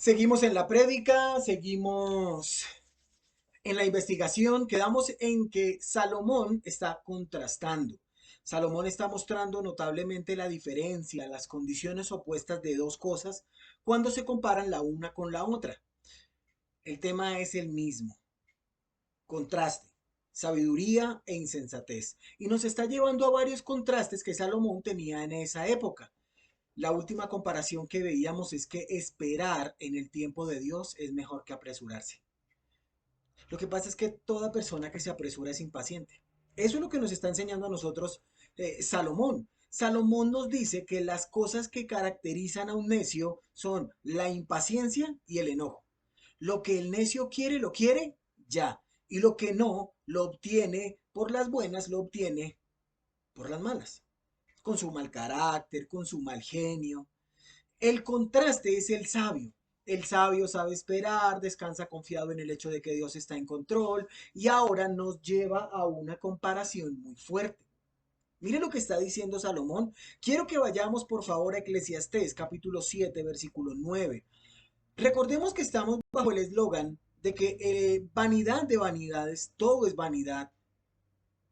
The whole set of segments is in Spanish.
Seguimos en la prédica, seguimos en la investigación. Quedamos en que Salomón está contrastando. Salomón está mostrando notablemente la diferencia, las condiciones opuestas de dos cosas cuando se comparan la una con la otra. El tema es el mismo, contraste, sabiduría e insensatez. Y nos está llevando a varios contrastes que Salomón tenía en esa época. La última comparación que veíamos es que esperar en el tiempo de Dios es mejor que apresurarse. Lo que pasa es que toda persona que se apresura es impaciente. Eso es lo que nos está enseñando a nosotros Salomón. Salomón nos dice que las cosas que caracterizan a un necio son la impaciencia y el enojo. Lo que el necio quiere, lo quiere ya. Y lo que no, lo obtiene por las buenas, lo obtiene por las malas. Con su mal carácter, con su mal genio. El contraste es el sabio. El sabio sabe esperar, descansa confiado en el hecho de que Dios está en control y ahora nos lleva a una comparación muy fuerte. Mire lo que está diciendo Salomón. Quiero que vayamos por favor a Eclesiastés capítulo 7 versículo 9. Recordemos que estamos bajo el eslogan de que vanidad de vanidades, todo es vanidad,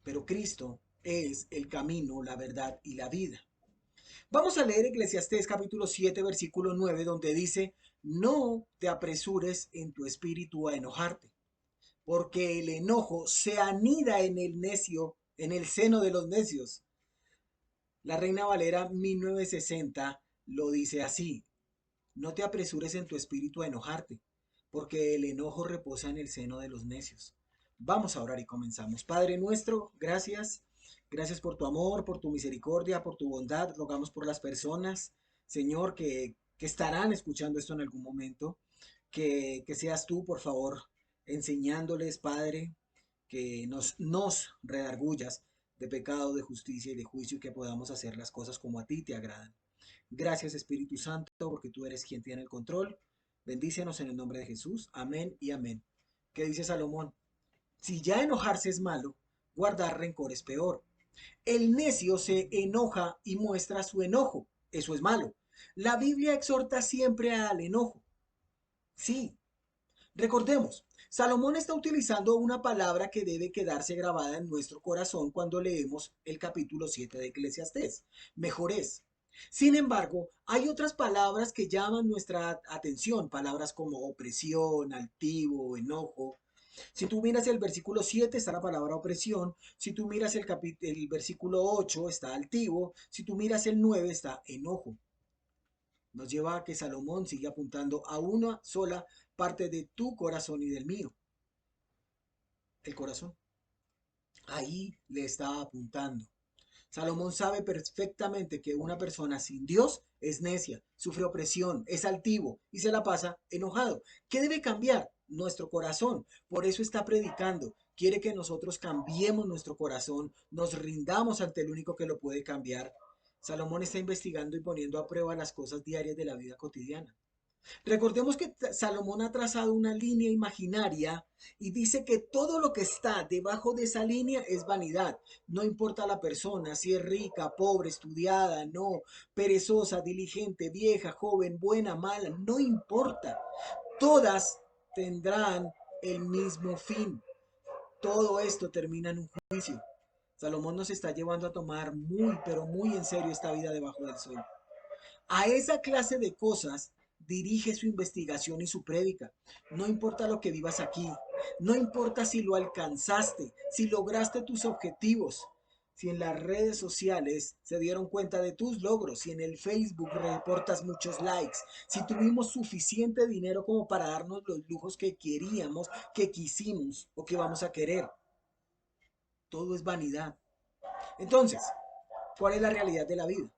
pero Cristo es el camino, la verdad y la vida. Vamos a leer Eclesiastés capítulo 7 versículo 9 donde dice, no te apresures en tu espíritu a enojarte, porque el enojo se anida en el necio, en el seno de los necios. La Reina Valera 1960 lo dice así, no te apresures en tu espíritu a enojarte, porque el enojo reposa en el seno de los necios. Vamos a orar y comenzamos. Padre nuestro, gracias. Gracias por tu amor, por tu misericordia, por tu bondad. Rogamos por las personas, Señor, que estarán escuchando esto en algún momento. Que seas tú, por favor, enseñándoles, Padre, que nos redargullas de pecado, de justicia y de juicio y que podamos hacer las cosas como a ti te agradan. Gracias Espíritu Santo, porque tú eres quien tiene el control. Bendícenos en el nombre de Jesús. Amén y amén. ¿Qué dice Salomón? Si ya enojarse es malo, guardar rencor es peor. El necio se enoja y muestra su enojo. Eso es malo. La Biblia exhorta siempre al enojo. Sí, recordemos, Salomón está utilizando una palabra que debe quedarse grabada en nuestro corazón cuando leemos el capítulo 7 de Eclesiastés. Mejor es. Sin embargo, hay otras palabras que llaman nuestra atención, palabras como opresión, altivo, enojo. Si tú miras el versículo 7 está la palabra opresión, si tú miras el versículo 8 está altivo, si tú miras el 9 está enojo. Nos lleva a que Salomón sigue apuntando a una sola parte de tu corazón y del mío, el corazón. Ahí le está apuntando. Salomón sabe perfectamente que una persona sin Dios es necia, sufre opresión, es altivo y se la pasa enojado. ¿Qué debe cambiar? Nuestro corazón. Por eso está predicando. Quiere que nosotros cambiemos nuestro corazón, nos rindamos ante el único que lo puede cambiar. Salomón está investigando y poniendo a prueba las cosas diarias de la vida cotidiana. Recordemos que Salomón ha trazado una línea imaginaria y dice que todo lo que está debajo de esa línea es vanidad. No importa la persona, si es rica, pobre, estudiada, no, perezosa, diligente, vieja, joven, buena, mala, no importa. Todas tendrán el mismo fin. Todo esto termina en un juicio. Salomón nos está llevando a tomar muy, pero muy en serio esta vida debajo del sol. A esa clase de cosas dirige su investigación y su prédica. No importa lo que vivas aquí, no importa si lo alcanzaste, si lograste tus objetivos, si en las redes sociales se dieron cuenta de tus logros, si en el Facebook reportas muchos likes, si tuvimos suficiente dinero como para darnos los lujos que queríamos, que quisimos o que vamos a querer. Todo es vanidad. Entonces, ¿cuál es la realidad de la vida?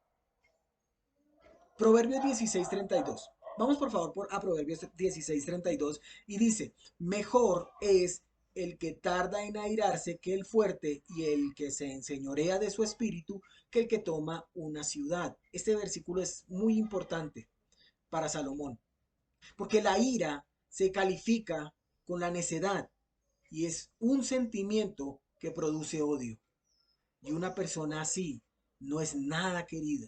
Proverbios 16:32. Vamos por favor a Proverbios 16:32 y dice, mejor es el que tarda en airarse que el fuerte y el que se enseñorea de su espíritu que el que toma una ciudad. Este versículo es muy importante para Salomón, porque la ira se califica con la necedad y es un sentimiento que produce odio. Y una persona así no es nada querida,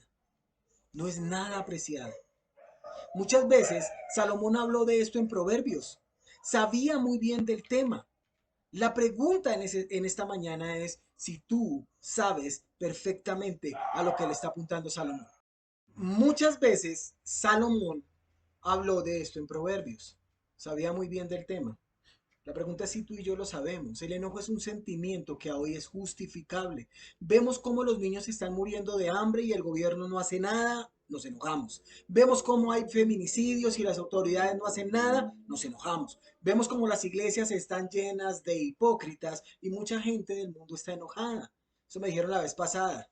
no es nada apreciada. Muchas veces Salomón habló de esto en Proverbios. Sabía muy bien del tema. La pregunta en esta mañana es si tú sabes perfectamente a lo que le está apuntando Salomón. Muchas veces Salomón habló de esto en Proverbios. Sabía muy bien del tema. La pregunta es si tú y yo lo sabemos. El enojo es un sentimiento que hoy es justificable. Vemos cómo los niños están muriendo de hambre y el gobierno no hace nada, nos enojamos. Vemos cómo hay feminicidios y las autoridades no hacen nada, nos enojamos. Vemos cómo las iglesias están llenas de hipócritas y mucha gente del mundo está enojada. Eso me dijeron la vez pasada.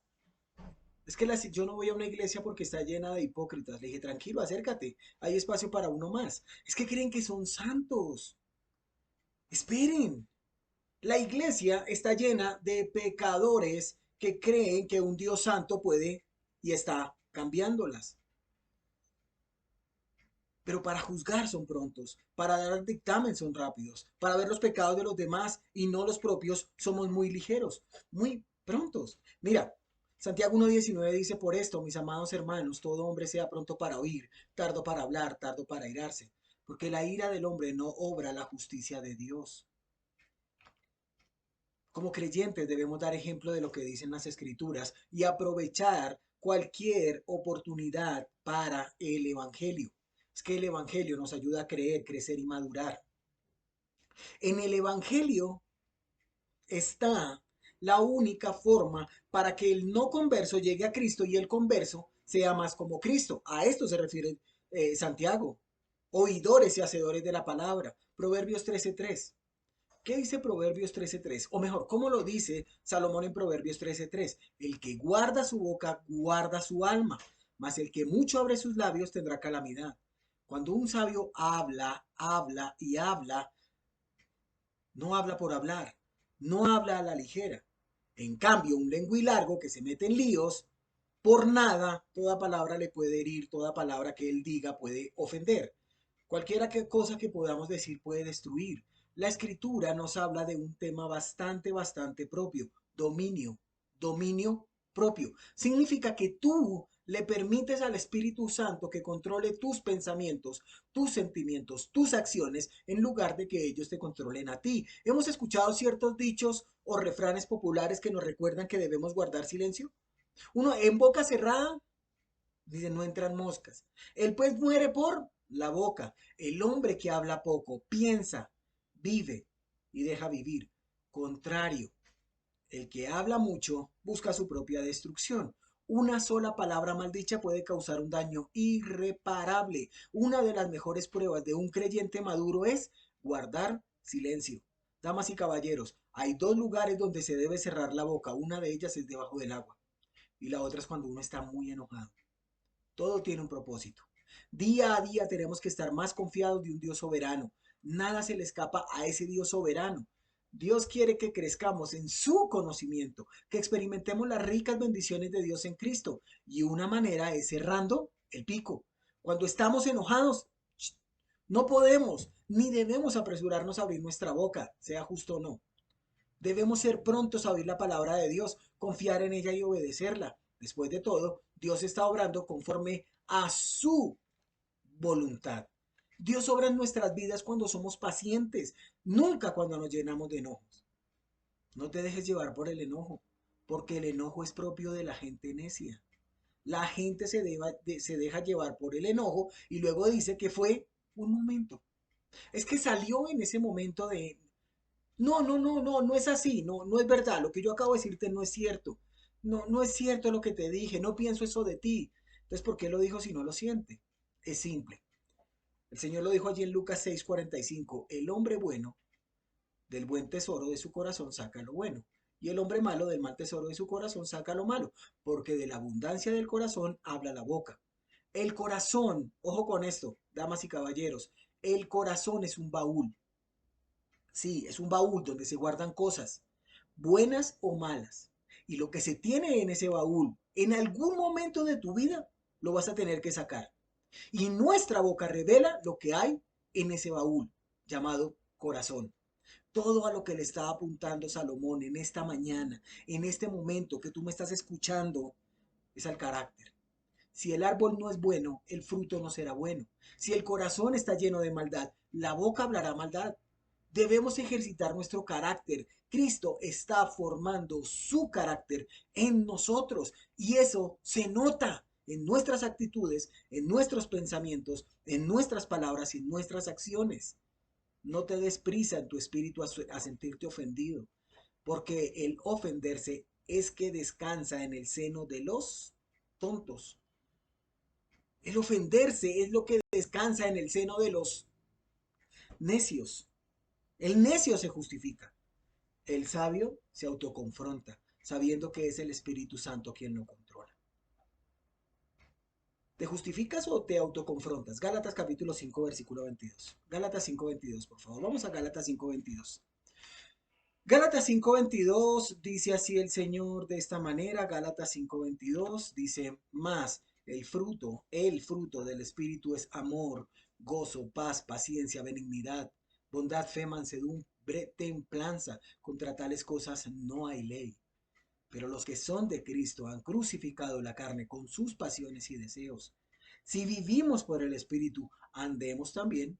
Es que yo no voy a una iglesia porque está llena de hipócritas. Le dije, tranquilo, acércate. Hay espacio para uno más. Es que creen que son santos. Esperen. La iglesia está llena de pecadores que creen que un Dios santo puede y está cambiándolas. Pero para juzgar son prontos, para dar dictamen son rápidos, para ver los pecados de los demás y no los propios somos muy ligeros, muy prontos. Mira, Santiago 1:19 dice, por esto, mis amados hermanos, todo hombre sea pronto para oír, tardo para hablar, tardo para irarse, porque la ira del hombre no obra la justicia de Dios. Como creyentes debemos dar ejemplo de lo que dicen las escrituras y aprovechar cualquier oportunidad para el Evangelio. Es que el Evangelio nos ayuda a creer, crecer y madurar. En el Evangelio está la única forma para que el no converso llegue a Cristo y el converso sea más como Cristo. A esto se refiere Santiago. Oidores y hacedores de la palabra. Proverbios 13:3. ¿Qué dice Proverbios 13:3? O mejor, ¿cómo lo dice Salomón en Proverbios 13:3? El que guarda su boca, guarda su alma, mas el que mucho abre sus labios tendrá calamidad. Cuando un sabio habla, habla y habla, no habla por hablar, no habla a la ligera. En cambio, un lenguilargo que se mete en líos, por nada, toda palabra le puede herir, toda palabra que él diga puede ofender. Cualquiera cosa que podamos decir puede destruir. La escritura nos habla de un tema bastante propio, dominio, dominio propio. Significa que tú le permites al Espíritu Santo que controle tus pensamientos, tus sentimientos, tus acciones, en lugar de que ellos te controlen a ti. Hemos escuchado ciertos dichos o refranes populares que nos recuerdan que debemos guardar silencio. Uno, en boca cerrada, dice, no entran moscas. El pues muere por la boca. El hombre que habla poco, piensa, vive y deja vivir. Contrario, el que habla mucho busca su propia destrucción. Una sola palabra maldicha puede causar un daño irreparable. Una de las mejores pruebas de un creyente maduro es guardar silencio. Damas y caballeros, hay dos lugares donde se debe cerrar la boca. Una de ellas es debajo del agua y la otra es cuando uno está muy enojado. Todo tiene un propósito. Día a día tenemos que estar más confiados de un Dios soberano. Nada se le escapa a ese Dios soberano. Dios quiere que crezcamos en su conocimiento, que experimentemos las ricas bendiciones de Dios en Cristo. Y una manera es cerrando el pico. Cuando estamos enojados, no podemos ni debemos apresurarnos a abrir nuestra boca, sea justo o no. Debemos ser prontos a oír la palabra de Dios, confiar en ella y obedecerla. Después de todo, Dios está obrando conforme a su voluntad. Dios obra en nuestras vidas cuando somos pacientes, nunca cuando nos llenamos de enojos. No te dejes llevar por el enojo, porque el enojo es propio de la gente necia. La gente se deja llevar por el enojo y luego dice que fue un momento. Es que salió en ese momento de, no es así, no es verdad. Lo que yo acabo de decirte no es cierto. No es cierto lo que te dije, no pienso eso de ti. Entonces, ¿por qué lo dijo si no lo siente? Es simple. El Señor lo dijo allí en Lucas 6:45. El hombre bueno del buen tesoro de su corazón saca lo bueno. Y el hombre malo del mal tesoro de su corazón saca lo malo. Porque de la abundancia del corazón habla la boca. El corazón, ojo con esto, damas y caballeros, el corazón es un baúl. Sí, es un baúl donde se guardan cosas, buenas o malas. Y lo que se tiene en ese baúl, en algún momento de tu vida, lo vas a tener que sacar. Y nuestra boca revela lo que hay en ese baúl llamado corazón. Todo a lo que le está apuntando Salomón en esta mañana, en este momento que tú me estás escuchando, es al carácter. Si el árbol no es bueno, el fruto no será bueno. Si el corazón está lleno de maldad, la boca hablará maldad. Debemos ejercitar nuestro carácter. Cristo está formando su carácter en nosotros y eso se nota en nuestras actitudes, en nuestros pensamientos, en nuestras palabras y en nuestras acciones. No te des prisa en tu espíritu a sentirte ofendido, porque el ofenderse es que descansa en el seno de los tontos. El ofenderse es lo que descansa en el seno de los necios. El necio se justifica. El sabio se autoconfronta, sabiendo que es el Espíritu Santo quien lo controla. ¿Te justificas o te autoconfrontas? Gálatas capítulo 5, versículo 22. Gálatas 5, 22, por favor. Vamos a Gálatas 5, 22. Gálatas 5:22 dice así el Señor de esta manera. Gálatas 5:22 dice, más el fruto del Espíritu es amor, gozo, paz, paciencia, benignidad, bondad, fe, mansedumbre, templanza. Contra tales cosas no hay ley. Pero los que son de Cristo han crucificado la carne con sus pasiones y deseos. Si vivimos por el Espíritu, andemos también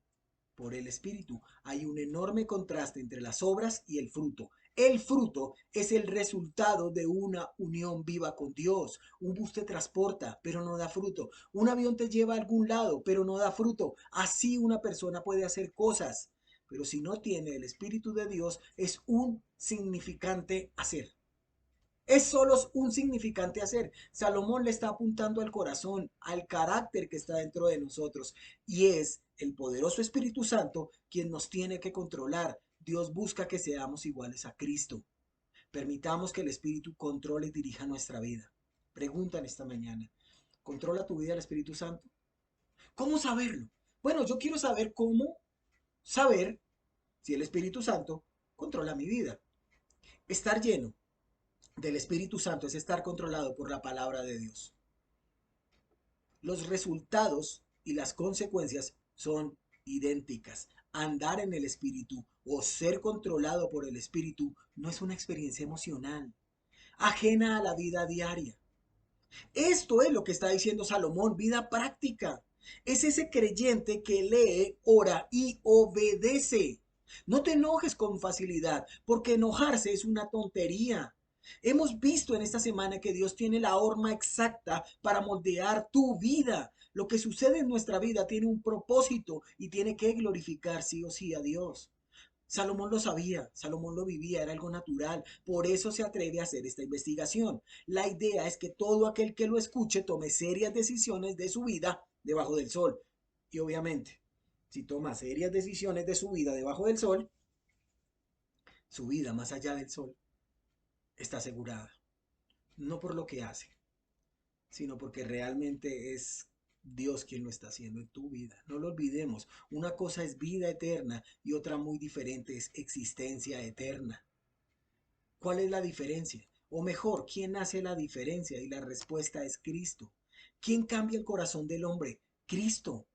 por el Espíritu. Hay un enorme contraste entre las obras y el fruto. El fruto es el resultado de una unión viva con Dios. Un bus te transporta, pero no da fruto. Un avión te lleva a algún lado, pero no da fruto. Así una persona puede hacer cosas, pero si no tiene el Espíritu de Dios, es un significante hacer. Es solo un significante hacer. Salomón le está apuntando al corazón, al carácter que está dentro de nosotros. Y es el poderoso Espíritu Santo quien nos tiene que controlar. Dios busca que seamos iguales a Cristo. Permitamos que el Espíritu controle y dirija nuestra vida. Preguntan esta mañana, ¿controla tu vida el Espíritu Santo? ¿Cómo saberlo? Bueno, yo quiero saber cómo saber si el Espíritu Santo controla mi vida. Estar lleno del Espíritu Santo es estar controlado por la palabra de Dios. Los resultados y las consecuencias son idénticas. Andar en el Espíritu o ser controlado por el Espíritu no es una experiencia emocional, ajena a la vida diaria. Esto es lo que está diciendo Salomón, vida práctica. Es ese creyente que lee, ora y obedece. No te enojes con facilidad, porque enojarse es una tontería. Hemos visto en esta semana que Dios tiene la horma exacta para moldear tu vida. Lo que sucede en nuestra vida tiene un propósito y tiene que glorificar sí o sí a Dios. Salomón lo sabía, Salomón lo vivía, era algo natural, por eso se atreve a hacer esta investigación. La idea es que todo aquel que lo escuche tome serias decisiones de su vida debajo del sol. Y obviamente, si toma serias decisiones de su vida debajo del sol, su vida más allá del sol está asegurada. No por lo que hace, sino porque realmente es Dios quien lo está haciendo en tu vida. No lo olvidemos. Una cosa es vida eterna y otra muy diferente es existencia eterna. ¿Cuál es la diferencia? O mejor, ¿quién hace la diferencia? Y la respuesta es Cristo. ¿Quién cambia el corazón del hombre? Cristo.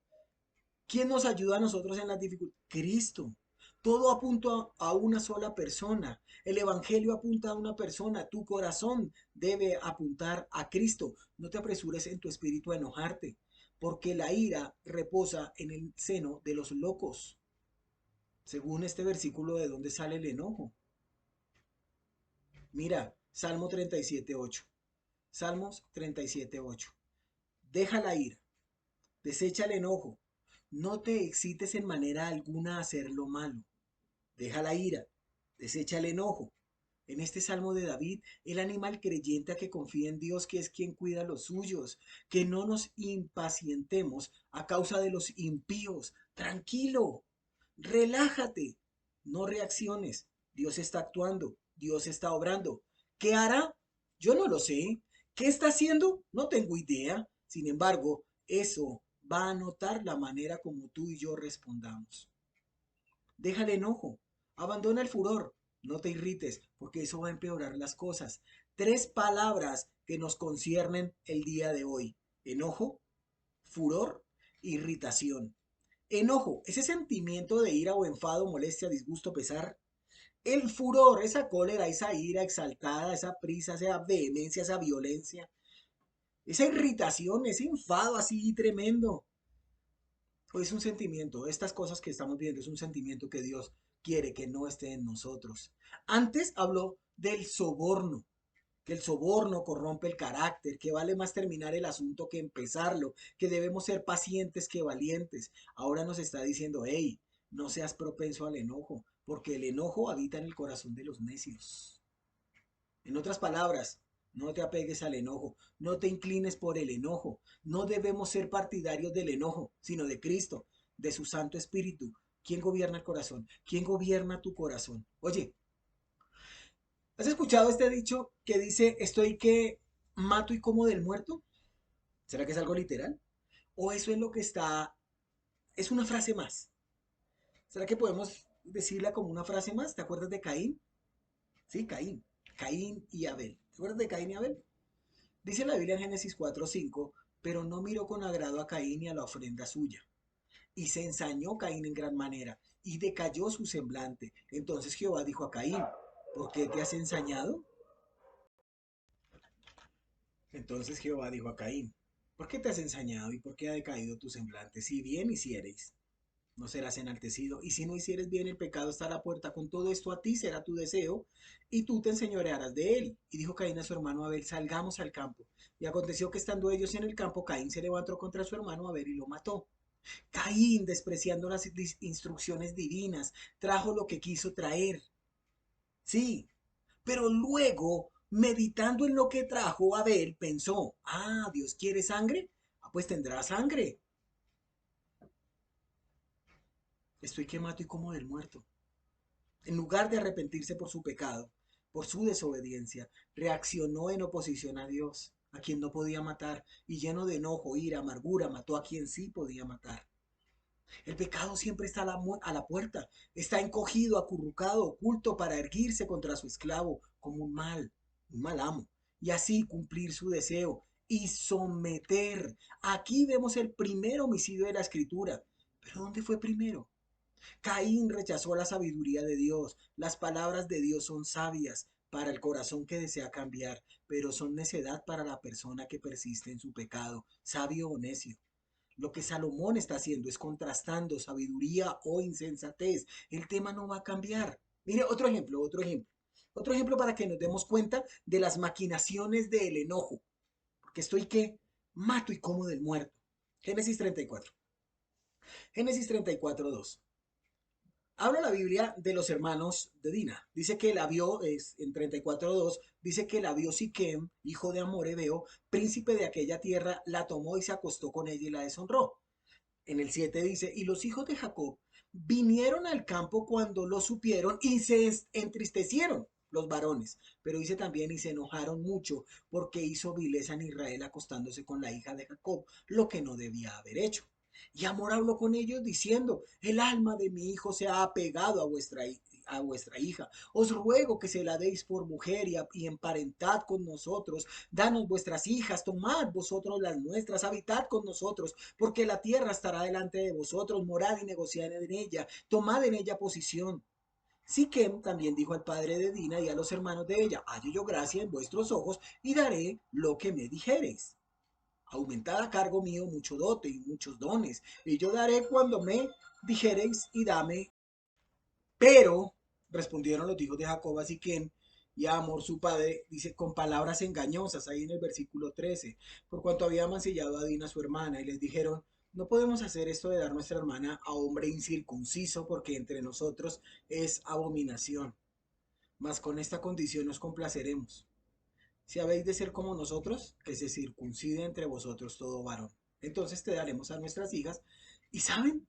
¿Quién nos ayuda a nosotros en las dificultades? Cristo. Todo apunta a una sola persona. El Evangelio apunta a una persona. Tu corazón debe apuntar a Cristo. No te apresures en tu espíritu a enojarte, porque la ira reposa en el seno de los locos. Según este versículo, ¿de dónde sale el enojo? Mira, Salmo 37:8. Salmos 37:8. Deja la ira, desecha el enojo, no te excites en manera alguna a hacer lo malo. Deja la ira, desecha el enojo. En este salmo de David, él anima al creyente a que confíe en Dios, que es quien cuida a los suyos, que no nos impacientemos a causa de los impíos. Tranquilo, relájate, no reacciones. Dios está actuando, Dios está obrando. ¿Qué hará? Yo no lo sé. ¿Qué está haciendo? No tengo idea. Sin embargo, eso va a notar la manera como tú y yo respondamos. Deja el enojo, abandona el furor, no te irrites, porque eso va a empeorar las cosas. Tres palabras que nos conciernen el día de hoy: enojo, furor, irritación. Enojo, ese sentimiento de ira o enfado, molestia, disgusto, pesar. El furor, esa cólera, esa ira exaltada, esa prisa, esa vehemencia, esa violencia. Esa irritación, ese enfado así tremendo. O es un sentimiento, estas cosas que estamos viendo es un sentimiento que Dios quiere que no esté en nosotros. Antes habló del soborno, que el soborno corrompe el carácter, que vale más terminar el asunto que empezarlo, que debemos ser pacientes que valientes. Ahora nos está diciendo, hey, no seas propenso al enojo, porque el enojo habita en el corazón de los necios. En otras palabras, no te apegues al enojo, no te inclines por el enojo. No debemos ser partidarios del enojo, sino de Cristo, de su Santo Espíritu. ¿Quién gobierna el corazón? ¿Quién gobierna tu corazón? Oye, ¿has escuchado este dicho que dice, estoy que mato y como del muerto? ¿Será que es algo literal? ¿O eso es lo que está, es una frase más? ¿Será que podemos decirla como una frase más? ¿Te acuerdas de Caín? Sí, Caín. Caín y Abel. ¿Te acuerdas de Caín y Abel? Dice la Biblia en Génesis 4:5, pero no miró con agrado a Caín y a la ofrenda suya. Y se ensañó Caín en gran manera, y decayó su semblante. Entonces Jehová dijo a Caín, ¿por qué te has ensañado? Entonces Jehová dijo a Caín, ¿por qué te has ensañado y por qué ha decaído tu semblante? Si bien hicieres, no serás enaltecido, y si no hicieres bien, el pecado está a la puerta. Con todo esto a ti será tu deseo, y tú te enseñorearás de él. Y dijo Caín a su hermano Abel, salgamos al campo. Y aconteció que estando ellos en el campo, Caín se levantó contra su hermano Abel y lo mató. Caín, despreciando las instrucciones divinas, trajo lo que quiso traer. Sí, pero luego, meditando en lo que trajo Abel, pensó, Dios quiere sangre, pues tendrá sangre. Estoy que mato y como del muerto. En lugar de arrepentirse por su pecado, por su desobediencia, reaccionó en oposición a Dios, a quien no podía matar, y lleno de enojo, ira, amargura, mató a quien sí podía matar. El pecado siempre está a la puerta, está encogido, acurrucado, oculto para erguirse contra su esclavo como un mal amo, y así cumplir su deseo y someter. Aquí vemos el primer homicidio de la escritura. ¿Pero dónde fue primero? Caín rechazó la sabiduría de Dios. Las palabras de Dios son sabias para el corazón que desea cambiar, pero son necedad para la persona que persiste en su pecado, sabio o necio. Lo que Salomón está haciendo es contrastando sabiduría o insensatez. El tema no va a cambiar. Mire, otro ejemplo, otro ejemplo. Otro ejemplo para que nos demos cuenta de las maquinaciones del enojo. Porque estoy que mato y como del muerto. Génesis 34. Génesis 34, 2. Habla la Biblia de los hermanos de Dina. Dice que la vio, en 34:2, dice que la vio Siquem, hijo de Amor Ebeo, príncipe de aquella tierra, la tomó y se acostó con ella y la deshonró. En el 7 dice, y los hijos de Jacob vinieron al campo cuando lo supieron y se entristecieron los varones, pero dice también y se enojaron mucho porque hizo vileza en Israel acostándose con la hija de Jacob, lo que no debía haber hecho. Y Amor habló con ellos diciendo, el alma de mi hijo se ha apegado a vuestra hija. Os ruego que se la deis por mujer y emparentad con nosotros. Danos vuestras hijas, tomad vosotros las nuestras, habitad con nosotros, porque la tierra estará delante de vosotros, morad y negociad en ella, tomad en ella posición. Siquem también dijo al padre de Dina y a los hermanos de ella, hallo yo gracia en vuestros ojos y daré lo que me dijereis. Aumentad a cargo mío mucho dote y muchos dones, y yo daré cuando me dijereis y dame. Pero respondieron los hijos de Jacob a Siquem y a Amor su padre, dice, con palabras engañosas, ahí en el versículo 13, por cuanto había mancillado a Dina su hermana, y les dijeron, no podemos hacer esto de dar nuestra hermana a hombre incircunciso, porque entre nosotros es abominación, mas con esta condición nos complaceremos. Si habéis de ser como nosotros, que se circuncide entre vosotros todo varón. Entonces te daremos a nuestras hijas. ¿Y saben?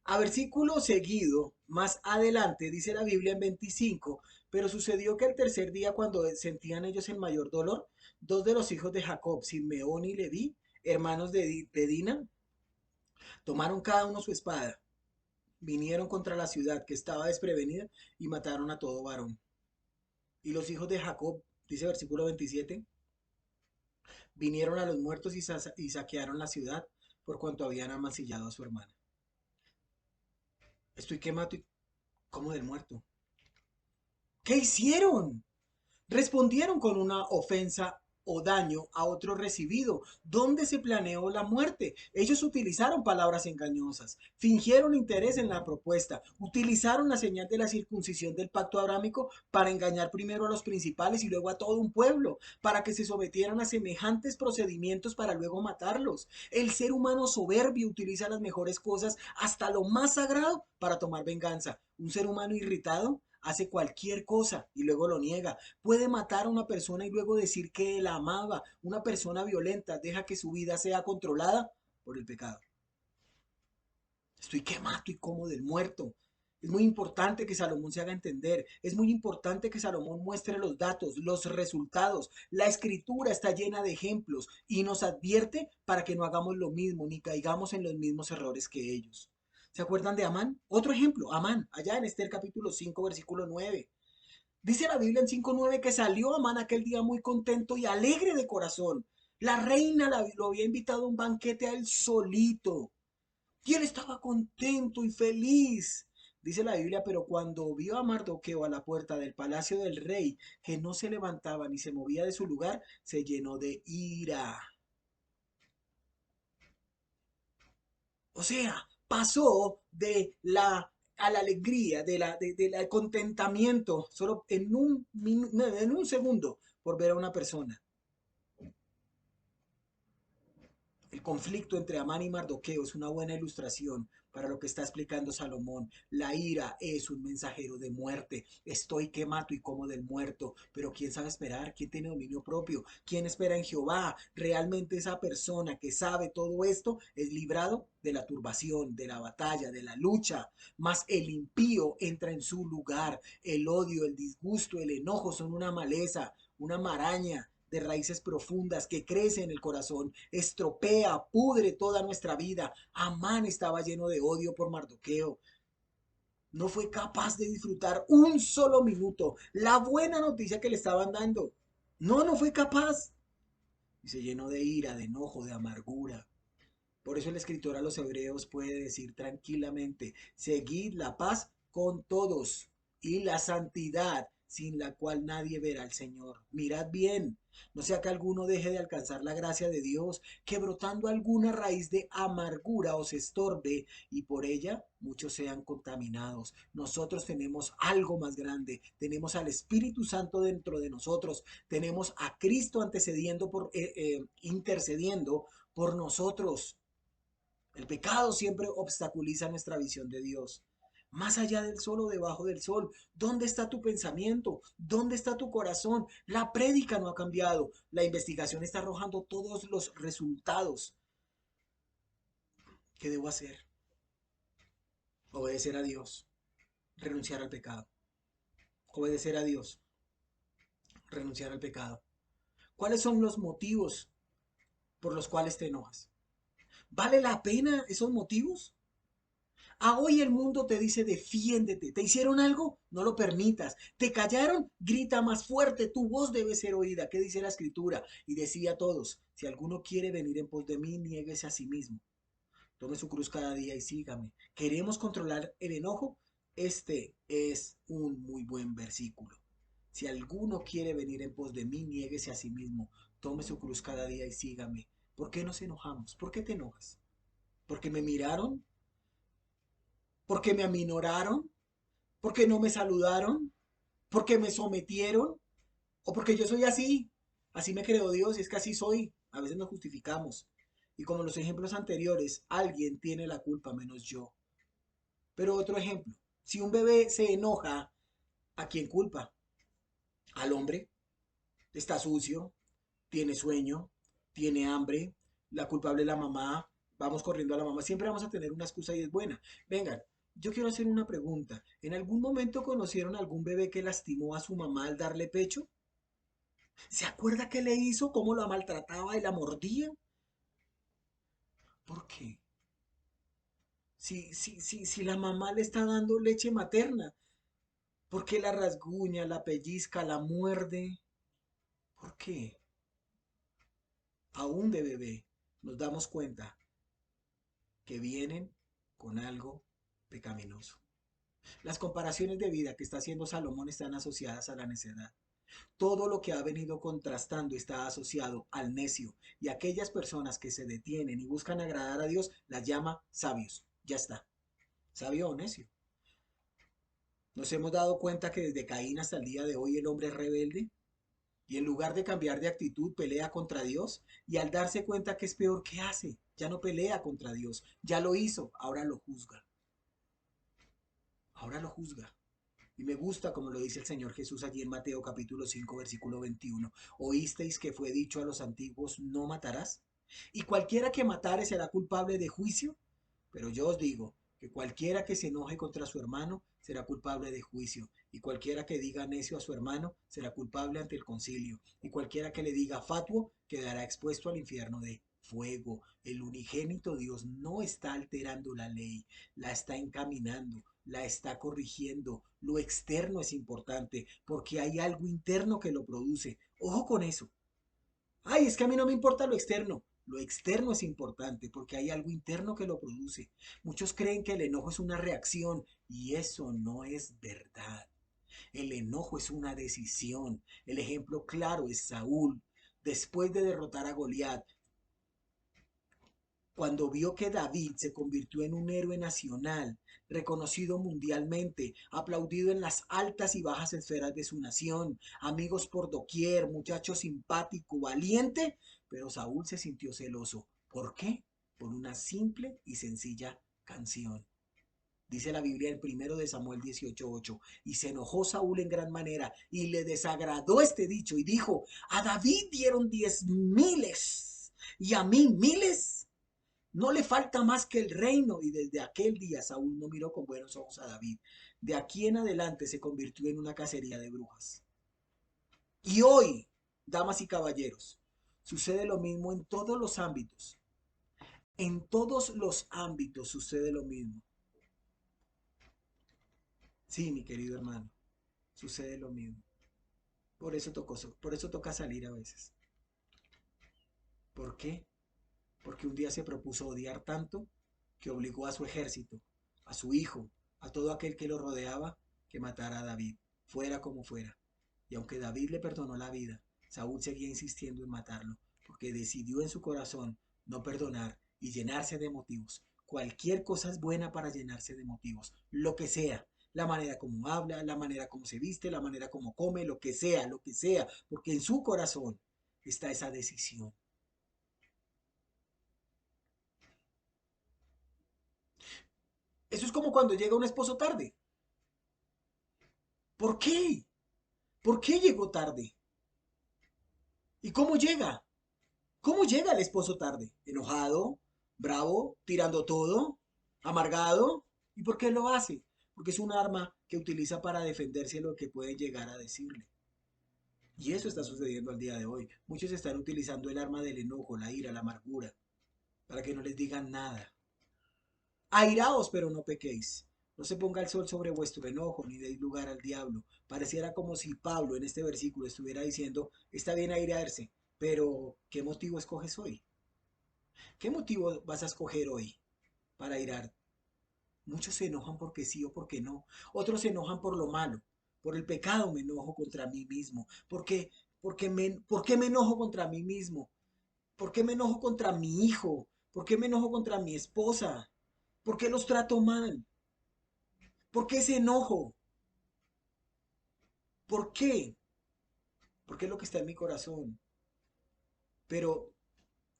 A versículo seguido, más adelante, dice la Biblia en 25, pero sucedió que el tercer día, cuando sentían ellos el mayor dolor, dos de los hijos de Jacob, Simeón y Leví, hermanos de Dina, tomaron cada uno su espada, vinieron contra la ciudad que estaba desprevenida y mataron a todo varón. Y los hijos de Jacob, dice versículo 27, vinieron a los muertos y saquearon la ciudad por cuanto habían amasillado a su hermana. Estoy que mato y como del muerto. ¿Qué hicieron? Respondieron con una ofensa o daño a otro recibido. ¿Dónde se planeó la muerte? Ellos utilizaron palabras engañosas, fingieron interés en la propuesta, utilizaron la señal de la circuncisión del pacto abrámico para engañar primero a los principales y luego a todo un pueblo, para que se sometieran a semejantes procedimientos para luego matarlos. El ser humano soberbio utiliza las mejores cosas, hasta lo más sagrado, para tomar venganza. Un ser humano irritado hace cualquier cosa y luego lo niega. Puede matar a una persona y luego decir que la amaba. Una persona violenta deja que su vida sea controlada por el pecado. Estoy que mato y como del muerto. Es muy importante que Salomón se haga entender. Es muy importante que Salomón muestre los datos, los resultados. La escritura está llena de ejemplos y nos advierte para que no hagamos lo mismo ni caigamos en los mismos errores que ellos. ¿Se acuerdan de Amán? Otro ejemplo, Amán, allá en Esther capítulo 5, versículo 9. Dice la Biblia en 5:9 que salió Amán aquel día muy contento y alegre de corazón. La reina lo había invitado a un banquete a él solito. Y él estaba contento y feliz. Dice la Biblia, pero cuando vio a Mardoqueo a la puerta del palacio del rey, que no se levantaba ni se movía de su lugar, se llenó de ira. O sea, pasó de la a la alegría, del contentamiento, solo en un segundo, por ver a una persona. El conflicto entre Amán y Mardoqueo es una buena ilustración para lo que está explicando Salomón. La ira es un mensajero de muerte. Estoy que mato y como del muerto. Pero ¿quién sabe esperar? ¿Quién tiene dominio propio? ¿Quién espera en Jehová? Realmente esa persona que sabe todo esto es librado de la turbación, de la batalla, de la lucha. Mas el impío entra en su lugar. El odio, el disgusto, el enojo son una maleza, una maraña de raíces profundas que crece en el corazón, estropea, pudre toda nuestra vida. Amán estaba lleno de odio por Mardoqueo. No fue capaz de disfrutar un solo minuto la buena noticia que le estaban dando. No, no fue capaz. Y se llenó de ira, de enojo, de amargura. Por eso el escritor a los hebreos puede decir tranquilamente, seguid la paz con todos y la santidad sin la cual nadie verá al Señor. Mirad bien, no sea que alguno deje de alcanzar la gracia de Dios, que brotando alguna raíz de amargura os estorbe y por ella muchos sean contaminados. Nosotros tenemos algo más grande, tenemos al Espíritu Santo dentro de nosotros, tenemos a Cristo intercediendo por nosotros. El pecado siempre obstaculiza nuestra visión de Dios. Más allá del sol o debajo del sol, ¿dónde está tu pensamiento? ¿Dónde está tu corazón? La prédica no ha cambiado. La investigación está arrojando todos los resultados. ¿Qué debo hacer? Obedecer a Dios, renunciar al pecado. Obedecer a Dios, renunciar al pecado. ¿Cuáles son los motivos por los cuales te enojas? ¿Vale la pena esos motivos? Hoy el mundo te dice defiéndete. ¿Te hicieron algo? No lo permitas. ¿Te callaron? Grita más fuerte. Tu voz debe ser oída. ¿Qué dice la escritura? Y decía a todos, si alguno quiere venir en pos de mí, niéguese a sí mismo. Tome su cruz cada día y sígame. ¿Queremos controlar el enojo? Este es un muy buen versículo. Si alguno quiere venir en pos de mí, niéguese a sí mismo. Tome su cruz cada día y sígame. ¿Por qué nos enojamos? ¿Por qué te enojas? ¿Porque me miraron? ¿Porque me aminoraron? ¿Porque no me saludaron? ¿Porque me sometieron? ¿O porque yo soy así? Así me creó Dios y es que así soy. A veces nos justificamos. Y como en los ejemplos anteriores, alguien tiene la culpa menos yo. Pero otro ejemplo, si un bebé se enoja, ¿a quién culpa? Al hombre. Está sucio, tiene sueño, tiene hambre, la culpable es la mamá, vamos corriendo a la mamá, siempre vamos a tener una excusa y es buena. Vengan, yo quiero hacer una pregunta. ¿En algún momento conocieron algún bebé que lastimó a su mamá al darle pecho? ¿Se acuerda qué le hizo? ¿Cómo la maltrataba y la mordía? ¿Por qué? Si la mamá le está dando leche materna, ¿por qué la rasguña, la pellizca, la muerde? ¿Por qué? Aún de bebé nos damos cuenta que vienen con algo pecaminoso. Las comparaciones de vida que está haciendo Salomón están asociadas a la necedad. Todo lo que ha venido contrastando está asociado al necio y aquellas personas que se detienen y buscan agradar a Dios las llama sabios. Ya está, sabio o necio. Nos hemos dado cuenta que desde Caín hasta el día de hoy el hombre es rebelde y en lugar de cambiar de actitud pelea contra Dios y al darse cuenta que es peor, ¿qué hace? Ya no pelea contra Dios, ya lo hizo, ahora lo juzga. Ahora lo juzga. Y me gusta como lo dice el Señor Jesús allí en Mateo capítulo 5 versículo 21. Oísteis que fue dicho a los antiguos, no matarás. Y cualquiera que matare será culpable de juicio. Pero yo os digo que cualquiera que se enoje contra su hermano será culpable de juicio. Y cualquiera que diga necio a su hermano será culpable ante el concilio. Y cualquiera que le diga fatuo quedará expuesto al infierno de fuego. El unigénito Dios no está alterando la ley, la está encaminando, la está corrigiendo. Lo externo es importante porque hay algo interno que lo produce. Ojo con eso. Ay, es que a mí no me importa lo externo. Lo externo es importante porque hay algo interno que lo produce. Muchos creen que el enojo es una reacción y eso no es verdad. El enojo es una decisión. El ejemplo claro es Saúl. Después de derrotar a Goliat, cuando vio que David se convirtió en un héroe nacional, reconocido mundialmente, aplaudido en las altas y bajas esferas de su nación, amigos por doquier, muchacho simpático, valiente, pero Saúl se sintió celoso. ¿Por qué? Por una simple y sencilla canción. Dice la Biblia en 1 Samuel 18:8, y se enojó Saúl en gran manera y le desagradó este dicho y dijo, a David dieron 10.000 y a mí miles. No le falta más que el reino. Y desde aquel día Saúl no miró con buenos ojos a David. De aquí en adelante se convirtió en una cacería de brujas. Y hoy, damas y caballeros, sucede lo mismo en todos los ámbitos. En todos los ámbitos sucede lo mismo. Sí, mi querido hermano, sucede lo mismo. Por eso toca salir a veces. ¿Por qué? Porque un día se propuso odiar tanto que obligó a su ejército, a su hijo, a todo aquel que lo rodeaba, que matara a David, fuera como fuera. Y aunque David le perdonó la vida, Saúl seguía insistiendo en matarlo, porque decidió en su corazón no perdonar y llenarse de motivos. Cualquier cosa es buena para llenarse de motivos, lo que sea. La manera como habla, la manera como se viste, la manera como come, lo que sea, porque en su corazón está esa decisión. Eso es como cuando llega un esposo tarde. ¿Por qué? ¿Por qué llegó tarde? ¿Y cómo llega? ¿Cómo llega el esposo tarde? ¿Enojado? ¿Bravo? ¿Tirando todo? ¿Amargado? ¿Y por qué lo hace? Porque es un arma que utiliza para defenderse de lo que pueden llegar a decirle. Y eso está sucediendo al día de hoy. Muchos están utilizando el arma del enojo, la ira, la amargura, para que no les digan nada. Airaos, pero no pequéis. No se ponga el sol sobre vuestro enojo, ni deis lugar al diablo. Pareciera como si Pablo en este versículo estuviera diciendo, está bien airarse, pero ¿qué motivo escoges hoy? ¿Qué motivo vas a escoger hoy para airar? Muchos se enojan porque sí o porque no. Otros se enojan por lo malo. Por el pecado me enojo contra mí mismo. ¿Por qué me enojo contra mí mismo? ¿Por qué me enojo contra mi hijo? ¿Por qué me enojo contra mi esposa? ¿Por qué los trato mal? ¿Por qué ese enojo? ¿Por qué? Porque es lo que está en mi corazón. Pero,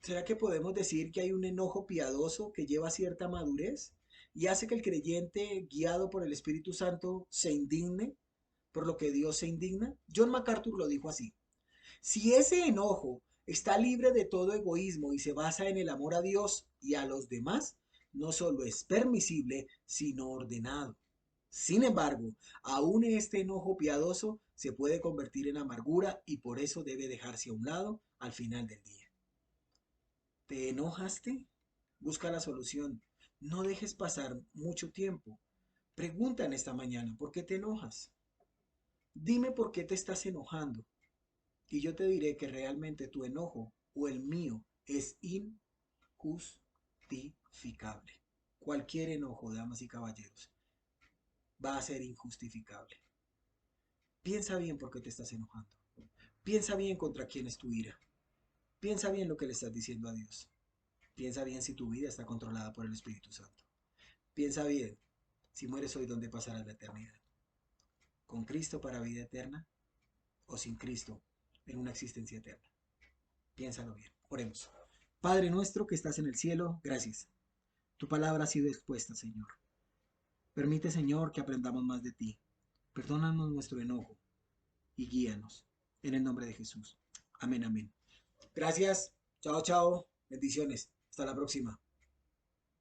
¿será que podemos decir que hay un enojo piadoso que lleva cierta madurez y hace que el creyente, guiado por el Espíritu Santo, se indigne por lo que Dios se indigna? John MacArthur lo dijo así. Si ese enojo está libre de todo egoísmo y se basa en el amor a Dios y a los demás, no solo es permisible, sino ordenado. Sin embargo, aún este enojo piadoso se puede convertir en amargura y por eso debe dejarse a un lado al final del día. ¿Te enojaste? Busca la solución. No dejes pasar mucho tiempo. Pregunta en esta mañana, ¿por qué te enojas? Dime por qué te estás enojando y yo te diré que realmente tu enojo o el mío es injustificable. Cualquier enojo, damas y caballeros, va a ser injustificable. Piensa bien por qué te estás enojando. Piensa bien contra quién es tu ira. Piensa bien lo que le estás diciendo a Dios. Piensa bien si tu vida está controlada por el Espíritu Santo. Piensa bien si mueres hoy, ¿dónde pasarás la eternidad? ¿Con Cristo para vida eterna o sin Cristo en una existencia eterna? Piénsalo bien. Oremos. Padre nuestro que estás en el cielo, gracias. Tu palabra ha sido expuesta, Señor. Permite, Señor, que aprendamos más de ti. Perdónanos nuestro enojo y guíanos. En el nombre de Jesús. Amén, amén. Gracias. Chao, chao. Bendiciones. Hasta la próxima.